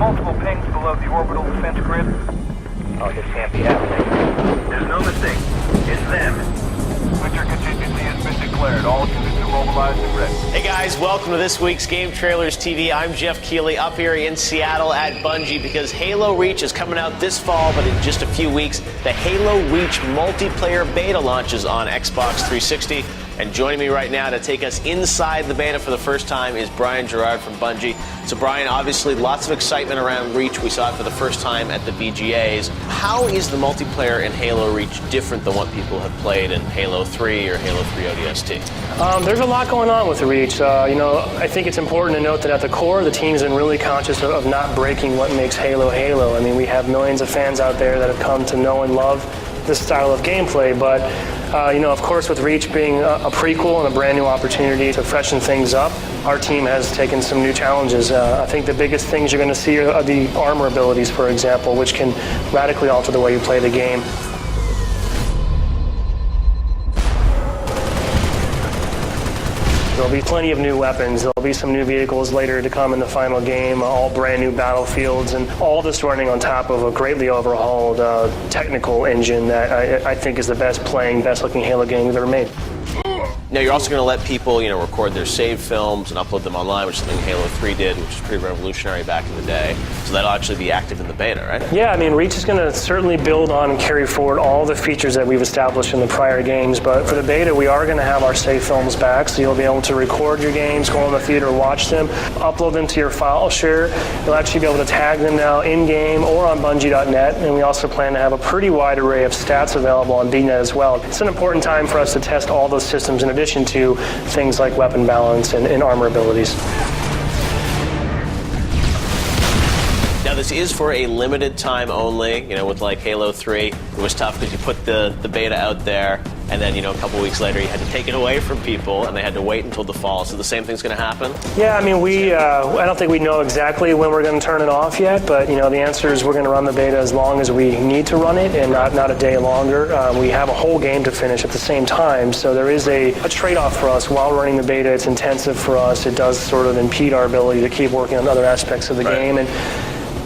multiple pings below the orbital defense grid. Oh, this can't be happening. There's no mistake. It's them. Winter contingency has been declared. All units are mobilized and ready. Hey guys, welcome to this week's Game Trailers TV. I'm Jeff Keighley up here in Seattle at Bungie because Halo Reach is coming out this fall, but in just a few weeks, the Halo Reach multiplayer beta launches on Xbox 360. And joining me right now to take us inside the beta for the first time is Brian Gerard from Bungie. So Brian, obviously lots of excitement around Reach. We saw it for the first time at the VGAs. How is the multiplayer in Halo Reach different than what people have played in Halo 3 or Halo 3 ODST? There's a lot going on with the Reach. I think it's important to note that at the core, the team's been really conscious of not breaking what makes Halo Halo. I mean, we have millions of fans out there that have come to know and love this style of gameplay, but of course, with Reach being a prequel and a brand new opportunity to freshen things up, our team has taken some new challenges. I think the biggest things you're going to see are the armor abilities, for example, which can radically alter the way you play the game. There'll be plenty of new weapons. There'll be some new vehicles later to come in the final game, all brand new battlefields, and all this running on top of a greatly overhauled technical engine that I think is the best playing, best looking Halo game we've ever made. Now, you're also going to let people, record their saved films and upload them online, which is something Halo 3 did, which is pretty revolutionary back in the day. So that'll actually be active in the beta, right? Yeah, Reach is going to certainly build on and carry forward all the features that we've established in the prior games, but for the beta, we are going to have our saved films back, so you'll be able to record your games, go in the theater, watch them, upload them to your file share. You'll actually be able to tag them now in-game or on Bungie.net, and we also plan to have a pretty wide array of stats available on BNet as well. It's an important time for us to test all those systems in addition to things like weapon balance and armor abilities. Now, this is for a limited time only. With like Halo 3, it was tough because you put the beta out there, and then, a couple weeks later, you had to take it away from people, and they had to wait until the fall. So the same thing's going to happen? Yeah, I don't think we know exactly when we're going to turn it off yet, but, the answer is we're going to run the beta as long as we need to run it, and not a day longer. We have a whole game to finish at the same time, so there is a trade-off for us. While running the beta, it's intensive for us. It does sort of impede our ability to keep working on other aspects of the game, and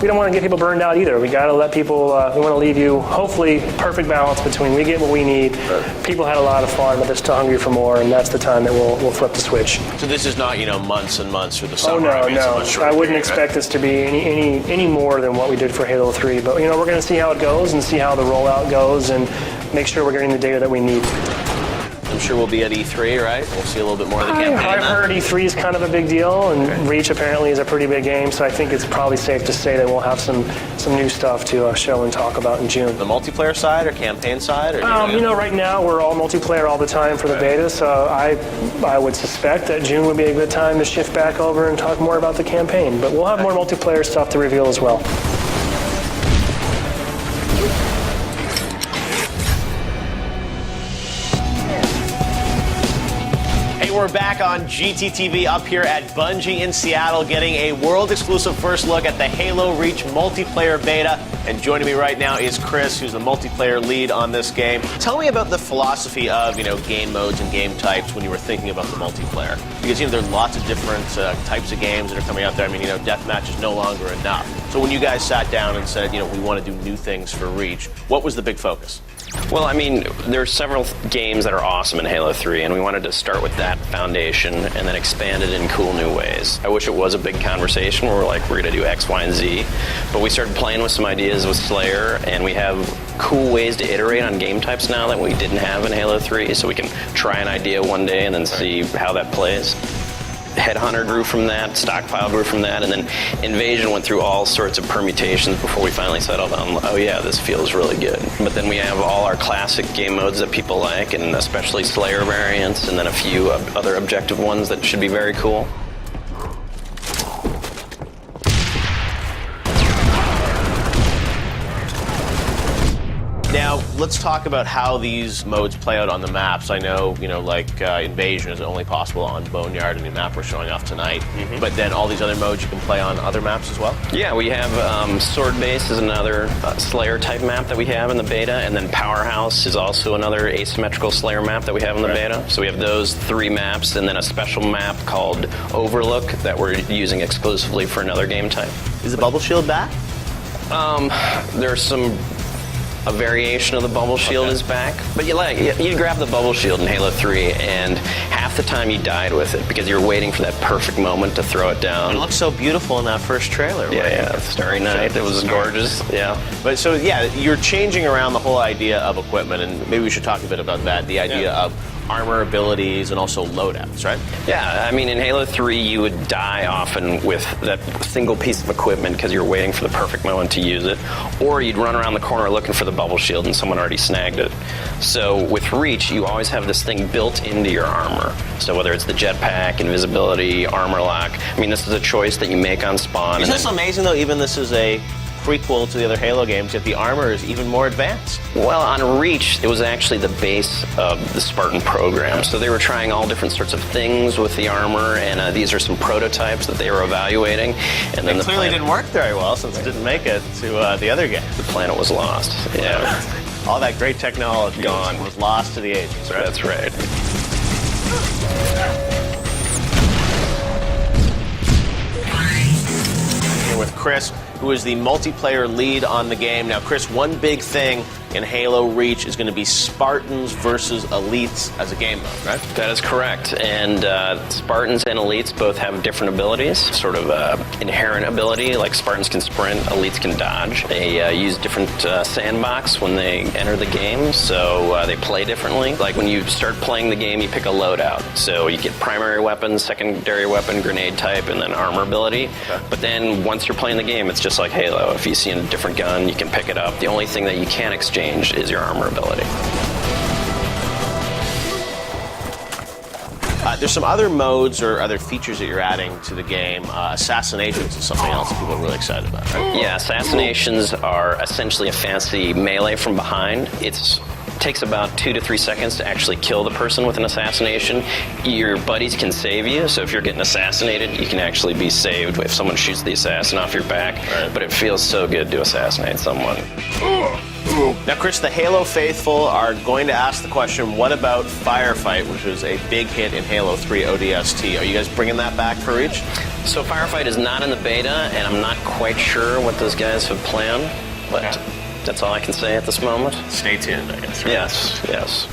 we don't want to get people burned out either. We got to let people, we want to leave you, hopefully, perfect balance between we get what we need. People had a lot of fun, but they're still hungry for more, and that's the time that we'll flip the switch. So this is not, months and months through the summer. Oh, no. I wouldn't expect this to be any more than what we did for Halo 3. But, we're going to see how it goes and see how the rollout goes and make sure we're getting the data that we need. I'm sure we'll be at E3, right? We'll see a little bit more of the campaign. I've heard E3 is kind of a big deal, and Reach apparently is a pretty big game, so I think it's probably safe to say that we'll have some new stuff to show and talk about in June. The multiplayer side or campaign side? Or right now we're all multiplayer all the time for the beta, so I would suspect that June would be a good time to shift back over and talk more about the campaign, but we'll have more multiplayer stuff to reveal as well. We're back on GTTV up here at Bungie in Seattle, getting a world-exclusive first look at the Halo Reach multiplayer beta. And joining me right now is Chris, who's the multiplayer lead on this game. Tell me about the philosophy of, game modes and game types when you were thinking about the multiplayer. Because, there are lots of different types of games that are coming out there. Deathmatch is no longer enough. So when you guys sat down and said, we want to do new things for Reach, what was the big focus? Well, there are several games that are awesome in Halo 3, and we wanted to start with that foundation and then expand it in cool new ways. I wish it was a big conversation where we're going to do X, Y, and Z, but we started playing with some ideas with Slayer, and we have cool ways to iterate on game types now that we didn't have in Halo 3, so we can try an idea one day and then see how that plays. Headhunter grew from that, Stockpile grew from that, and then Invasion went through all sorts of permutations before we finally settled on, oh yeah, this feels really good. But then we have all our classic game modes that people like, and especially Slayer variants, and then a few other objective ones that should be very cool. Now, Now, let's talk about how these modes play out on the maps. I know, Invasion is only possible on Boneyard, a new map we're showing off tonight. But then all these other modes you can play on other maps as well? Yeah, we have Sword Base is another Slayer type map that we have in the beta, and then Powerhouse is also another asymmetrical Slayer map that we have in the beta. So we have those 3 maps, and then a special map called Overlook that we're using exclusively for another game type. Is the bubble shield back? There's a variation of the bubble shield is back, but you grab the bubble shield in Halo 3, and half the time you died with it because you're waiting for that perfect moment to throw it down. It looks so beautiful in that first trailer. Right? Yeah, Starry Night. It was gorgeous. Yeah. But so you're changing around the whole idea of equipment, and maybe we should talk a bit about that. The idea of armor abilities and also loadouts, right? Yeah, I mean, in Halo 3, you would die often with that single piece of equipment because you're waiting for the perfect moment to use it, or you'd run around the corner looking for the bubble shield and someone already snagged it. So with Reach, you always have this thing built into your armor. So whether it's the jetpack, invisibility, armor lock, I mean, this is a choice that you make on spawn. Isn't this amazing, though? Even this is a prequel to the other Halo games, yet the armor is even more advanced. Well, on Reach, it was actually the base of the Spartan program. So they were trying all different sorts of things with the armor, and these are some prototypes that they were evaluating. And then it clearly didn't work very well since it didn't make it to the other game. The planet was lost. Yeah. All that great technology gone, was lost to the ages, right? That's right. Here with Chris, who is the multiplayer lead on the game. Now, Chris, one big thing in Halo Reach is going to be Spartans versus Elites as a game mode, right? That is correct. And Spartans and Elites both have different abilities, sort of inherent ability, like Spartans can sprint, Elites can dodge. They use different sandbox when they enter the game, so they play differently. Like when you start playing the game, you pick a loadout. So you get primary weapon, secondary weapon, grenade type, and then armor ability. Okay. But then once you're playing the game, it's just like Halo. If you see a different gun, you can pick it up. The only thing that you can't exchange is your armor ability. There's some other modes or other features that you're adding to the game. Assassinations is something else that people are really excited about, right? Yeah, assassinations are essentially a fancy melee from behind. It takes about 2 to 3 seconds to actually kill the person with an assassination. Your buddies can save you, so if you're getting assassinated, you can actually be saved if someone shoots the assassin off your back. Right. But it feels so good to assassinate someone. Now, Chris, the Halo faithful are going to ask the question, what about Firefight, which was a big hit in Halo 3 ODST? Are you guys bringing that back for Reach? So Firefight is not in the beta, and I'm not quite sure what those guys have planned, but that's all I can say at this moment. Stay tuned, I guess. Right? Yes.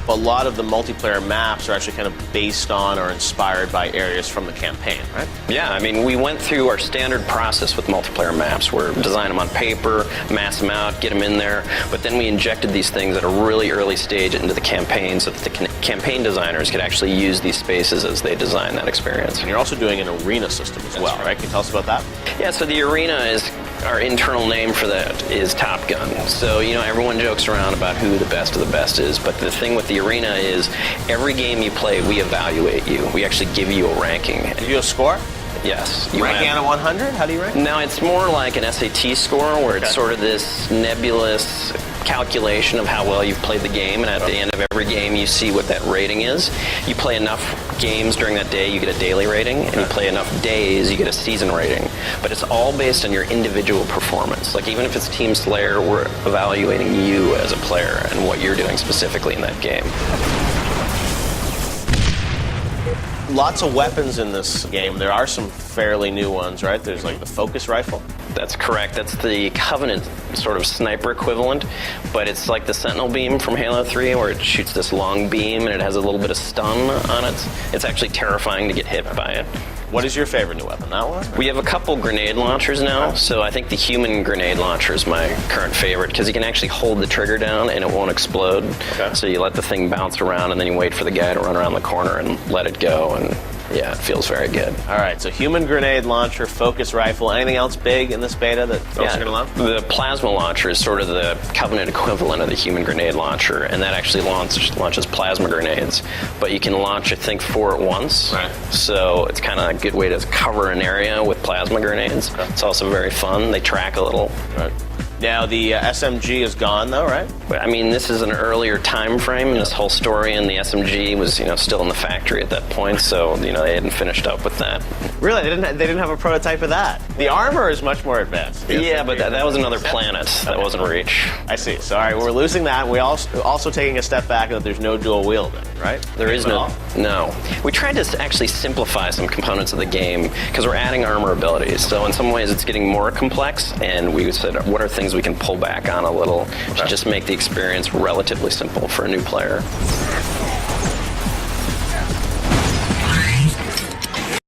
A lot of the multiplayer maps are actually kind of based on or inspired by areas from the campaign, right? Yeah, I mean, we went through our standard process with multiplayer maps. We're design them on paper, mass them out, get them in there, but then we injected these things at a really early stage into the campaign so that the campaign designers could actually use these spaces as they design that experience. And you're also doing an arena system as well, right? Can you tell us about that? Yeah, so the arena is, our internal name for that is Top Gun. So, everyone jokes around about who the best of the best is, but the thing with the arena is every game you play, we evaluate you. We actually give you a ranking. Give you a score? Yes. You ranking out of 100? How do you rank? No, it's more like an SAT score where it's sort of this nebulous calculation of how well you've played the game, and at the end of every game you see what that rating is. You play enough games during that day, you get a daily rating, and you play enough days, you get a season rating. But it's all based on your individual performance. Like even if it's Team Slayer, we're evaluating you as a player and what you're doing specifically in that game. Lots of weapons in this game. There are some fairly new ones, right? There's like the focus rifle. That's correct. That's the Covenant sort of sniper equivalent, but it's like the Sentinel beam from Halo 3 where it shoots this long beam and it has a little bit of stun on it. It's actually terrifying to get hit by it. What is your favorite new weapon? That one? We have a couple grenade launchers now, so I think the human grenade launcher is my current favorite because you can actually hold the trigger down and it won't explode. Okay. So you let the thing bounce around and then you wait for the guy to run around the corner and let it go, and Yeah, it feels very good. All right, so human grenade launcher, focus rifle. Anything else big in this beta that folks are going to love? The plasma launcher is sort of the Covenant equivalent of the human grenade launcher, and that actually launches plasma grenades. But you can launch, I think, 4 at once. Right. So it's kind of a good way to cover an area with plasma grenades. Okay. It's also very fun. They track a little. Right. Now, the SMG is gone, though, right? But, I mean, this is an earlier time frame in this whole story, and the SMG was, still in the factory at that point, so, they hadn't finished up with that. Really? They didn't have a prototype of that. The armor is much more advanced. Yeah, but that was another planet. That wasn't Reach. I see. So, all right, we're losing that. We also taking a step back that there's no dual wielding, right? There is no. We tried to actually simplify some components of the game because we're adding armor abilities. So in some ways it's getting more complex, and we said, what are things we can pull back on a little to just make the experience relatively simple for a new player?